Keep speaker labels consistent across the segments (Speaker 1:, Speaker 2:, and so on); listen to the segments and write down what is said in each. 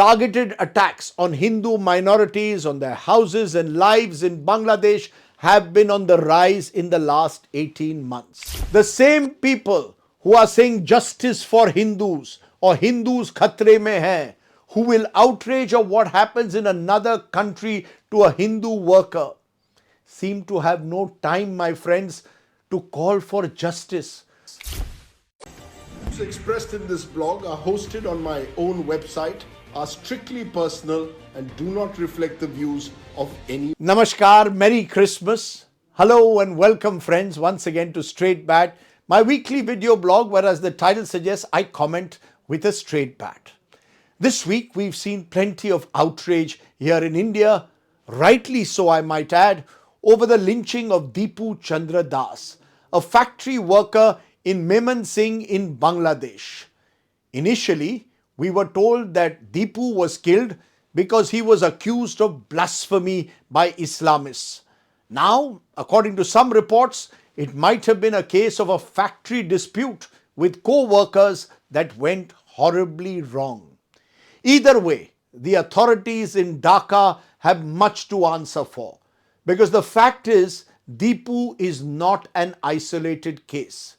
Speaker 1: Targeted attacks on Hindu minorities, on their houses and lives in Bangladesh have been on the rise in the last 18 months. The same people who are saying justice for Hindus or Hindus khatre mein hai, who will outrage of what happens in another country to a Hindu worker, seem to have no time, my friends, to call for justice.
Speaker 2: Expressed in this blog are hosted on my own website, are strictly personal and do not reflect the views of any.
Speaker 1: Namaskar, Merry Christmas. Hello and welcome friends once again to Straightbat, my weekly video blog where, as the title suggests, I comment with a straight bat. This week we've seen plenty of outrage here in India, rightly so I might add, over the lynching of Deepu Chandra Das, a factory worker in Memon Singh in Bangladesh. Initially, we were told that Deepu was killed because he was accused of blasphemy by Islamists. Now, according to some reports, it might have been a case of a factory dispute with co-workers that went horribly wrong. Either way, the authorities in Dhaka have much to answer for, because the fact is, Deepu is not an isolated case.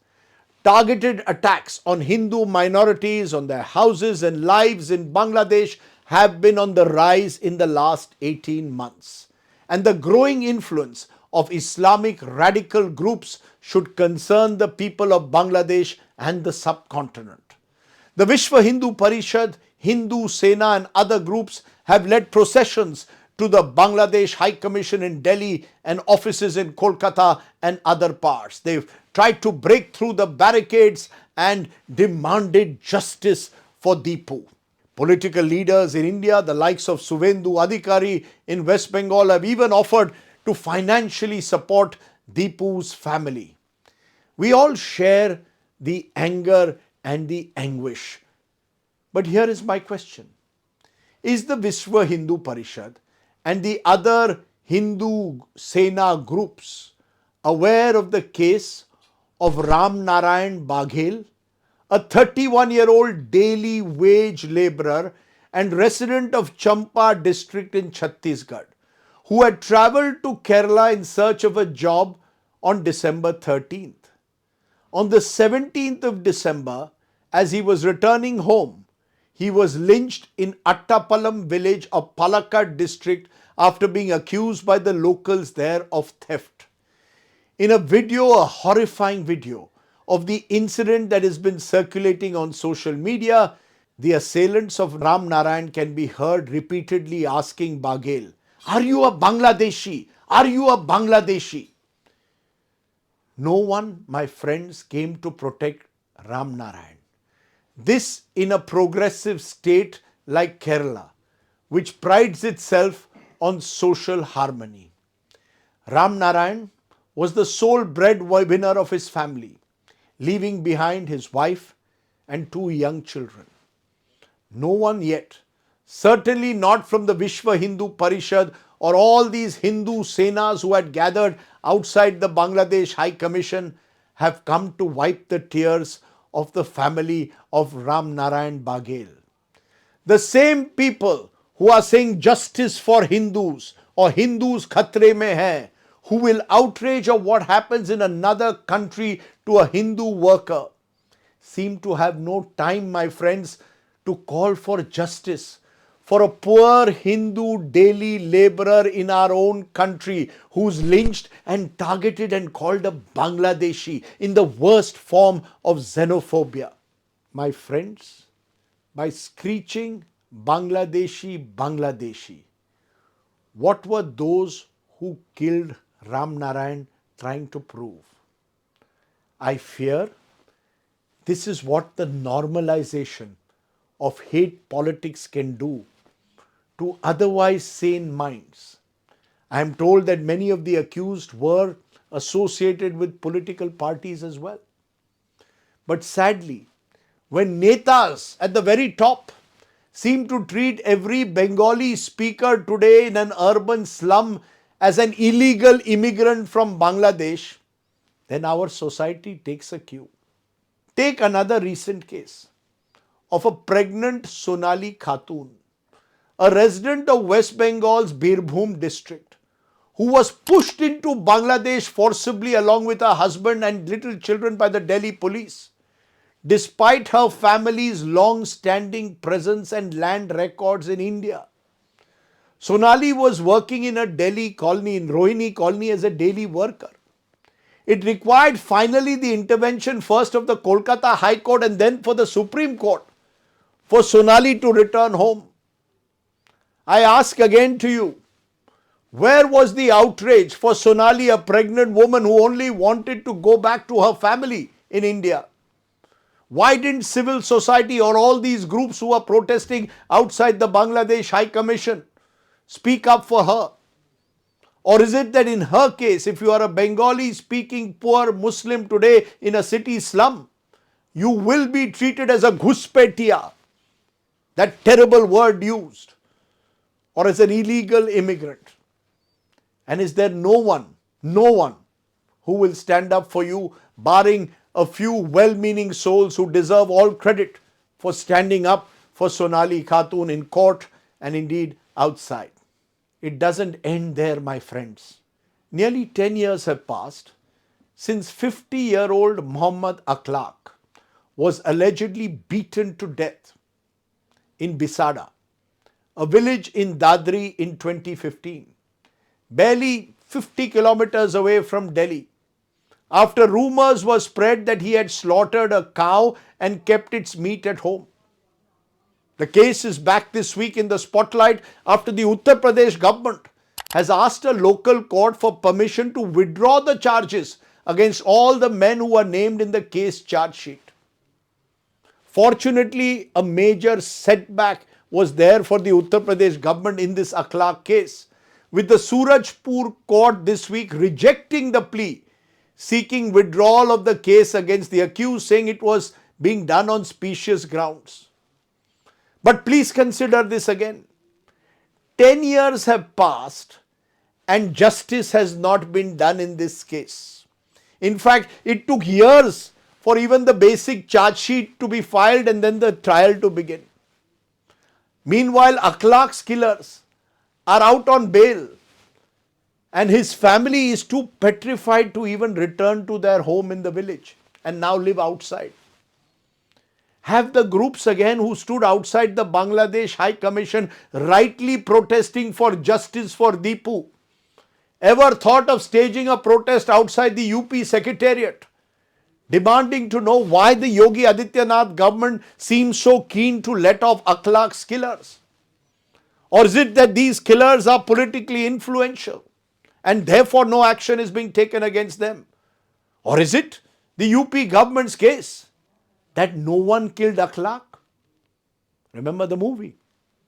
Speaker 1: Targeted attacks on Hindu minorities, on their houses and lives in Bangladesh have been on the rise in the last 18 months. And the growing influence of Islamic radical groups should concern the people of Bangladesh and the subcontinent. The Vishwa Hindu Parishad, Hindu Sena and other groups have led processions to the Bangladesh High Commission in Delhi and offices in Kolkata and other parts. They've tried to break through the barricades and demanded justice for Deepu. Political leaders in India, the likes of Suvendu Adhikari in West Bengal, have even offered to financially support Deepu's family. We all share the anger and the anguish. But here is my question. Is the Vishwa Hindu Parishad and the other Hindu Sena groups aware of the case of Ram Narayan Baghel, a 31-year-old daily wage labourer and resident of Champa district in Chhattisgarh, who had travelled to Kerala in search of a job on December 13th. On the 17th of December, as he was returning home, he was lynched in Attapalam village of Palakkad district after being accused by the locals there of theft. In a video, a horrifying video of the incident that has been circulating on social media, the assailants of Ram Narayan can be heard repeatedly asking Baghel, "Are you a Bangladeshi? Are you a Bangladeshi?" No one, my friends, came to protect Ram Narayan. This in a progressive state like Kerala, which prides itself on social harmony. Ram Narayan was the sole breadwinner of his family, leaving behind his wife and 2 young children. No one yet, certainly not from the Vishwa Hindu Parishad or all these Hindu Senas who had gathered outside the Bangladesh High Commission, have come to wipe the tears of the family of Ram Narayan Baghel. The same people who are saying justice for Hindus or Hindus khatre mein hai, who will outrage of what happens in another country to a Hindu worker, seem to have no time, my friends, to call for justice for a poor Hindu daily labourer in our own country who's lynched and targeted and called a Bangladeshi in the worst form of xenophobia. My friends, by screeching Bangladeshi, Bangladeshi, what were those who killed Ram Narayan trying to prove? I fear this is what the normalization of hate politics can do to otherwise sane minds. I am told that many of the accused were associated with political parties as well. But sadly, when netas at the very top seem to treat every Bengali speaker today in an urban slum as an illegal immigrant from Bangladesh, then our society takes a cue. Take another recent case of a pregnant Sonali Khatun a resident of West Bengal's Birbhum district, who was pushed into Bangladesh forcibly along with her husband and little children by the Delhi police, despite her family's long-standing presence and land records in India. Sonali was working in a Delhi colony, in Rohini colony, as a daily worker. It required finally the intervention first of the Kolkata High Court and then for the Supreme Court for Sonali to return home. I ask again to you, where was the outrage for Sonali, a pregnant woman who only wanted to go back to her family in India? Why didn't civil society or all these groups who are protesting outside the Bangladesh High Commission speak up for her? Or is it that in her case, if you are a Bengali speaking poor Muslim today in a city slum, you will be treated as a ghuspetia, that terrible word used, or as an illegal immigrant? And is there no one who will stand up for you, barring a few well-meaning souls who deserve all credit for standing up for Sonali Khatun in court and indeed outside? It doesn't end there, my friends. Nearly 10 years have passed since 50-year-old Muhammad Akhlaq was allegedly beaten to death in Bisada, a village in Dadri, in 2015, barely 50 kilometers away from Delhi, after rumors were spread that he had slaughtered a cow and kept its meat at home. The case is back this week in the spotlight after the Uttar Pradesh government has asked a local court for permission to withdraw the charges against all the men who are named in the case charge sheet. Fortunately, a major setback was there for the Uttar Pradesh government in this Akhlaq case, with the Surajpur court this week rejecting the plea, seeking withdrawal of the case against the accused, saying it was being done on specious grounds. But please consider this again. 10 years have passed and justice has not been done in this case. In fact, it took years for even the basic charge sheet to be filed and then the trial to begin. Meanwhile, Akhlaq's killers are out on bail and his family is too petrified to even return to their home in the village and now live outside. Have the groups again who stood outside the Bangladesh High Commission rightly protesting for justice for Deepu ever thought of staging a protest outside the UP Secretariat, demanding to know why the Yogi Adityanath government seems so keen to let off Akhlaq's killers? Or is it that these killers are politically influential and therefore no action is being taken against them? Or is it the UP government's case that no one killed Akhlaq? Remember the movie?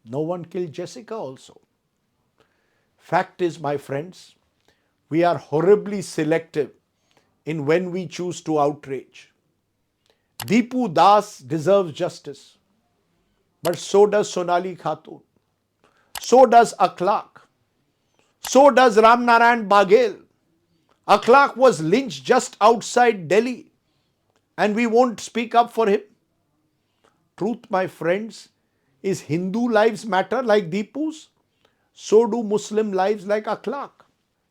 Speaker 1: No one killed Jessica also. Fact is, my friends, we are horribly selective in when we choose to outrage. Deepu Das deserves justice, but so does Sonali Khatun. So does Akhlaq. So does Ram Narayan Baghel. Akhlaq was lynched just outside Delhi, and we won't speak up for him. Truth, my friends, is Hindu lives matter like Deepu's? So do Muslim lives like Akhlaq.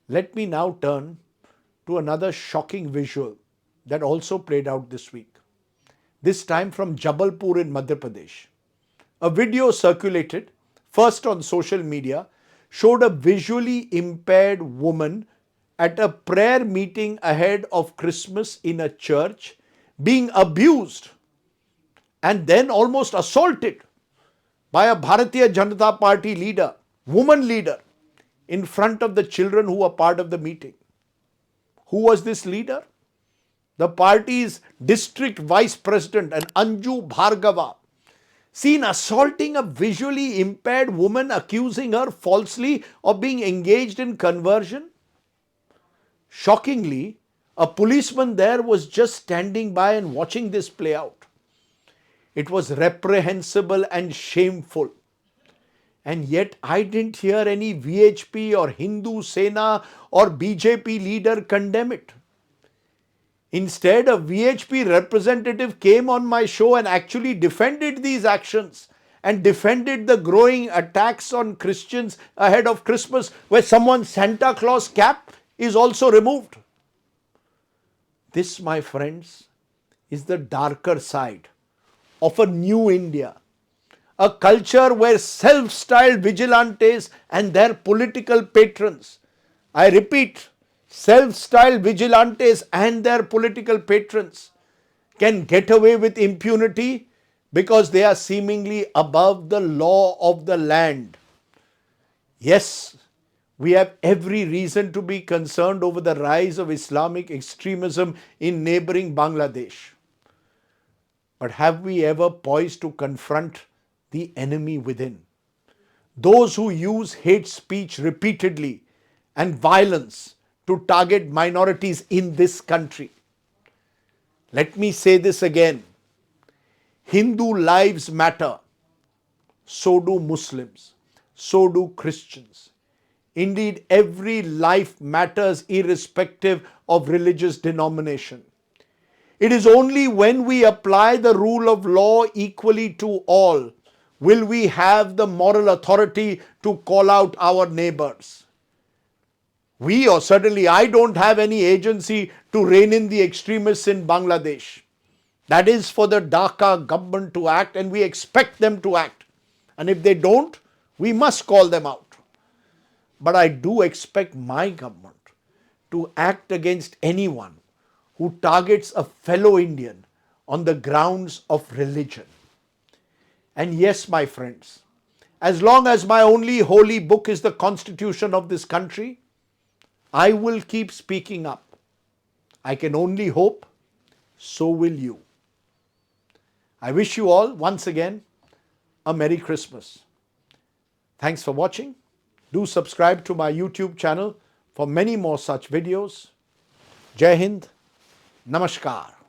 Speaker 1: Let me now turn to another shocking visual that also played out this week. This time from Jabalpur in Madhya Pradesh. A video circulated, first on social media, showed a visually impaired woman at a prayer meeting ahead of Christmas in a church being abused and then almost assaulted by a Bharatiya Janata Party leader, woman leader, in front of the children who were part of the meeting. Who was this leader? The party's district vice president, an Anju Bhargava, seen assaulting a visually impaired woman, accusing her falsely of being engaged in conversion. Shockingly, a policeman there was just standing by and watching this play out. It was reprehensible and shameful. And yet I didn't hear any VHP or Hindu Sena or BJP leader condemn it. Instead, a VHP representative came on my show and actually defended these actions and defended the growing attacks on Christians ahead of Christmas, where someone's Santa Claus cap is also removed. This, my friends, is the darker side of a new India, a culture where self-styled vigilantes and their political patrons, I repeat, self-styled vigilantes and their political patrons can get away with impunity because they are seemingly above the law of the land. Yes, we have every reason to be concerned over the rise of Islamic extremism in neighboring Bangladesh. But have we ever poised to confront the enemy within? Those who use hate speech repeatedly and violence to target minorities in this country. Let me say this again. Hindu lives matter. So do Muslims. So do Christians. Indeed, every life matters irrespective of religious denomination. It is only when we apply the rule of law equally to all will we have the moral authority to call out our neighbors. We, or certainly I, don't have any agency to rein in the extremists in Bangladesh. That is for the Dhaka government to act, and we expect them to act. And if they don't, we must call them out. But I do expect my government to act against anyone who targets a fellow Indian on the grounds of religion. And yes, my friends, as long as my only holy book is the Constitution of this country, I will keep speaking up. I can only hope, so will you. I wish you all, once again, a Merry Christmas. Thanks for watching. Do subscribe to my YouTube channel for many more such videos. Jai Hind. Namaskar.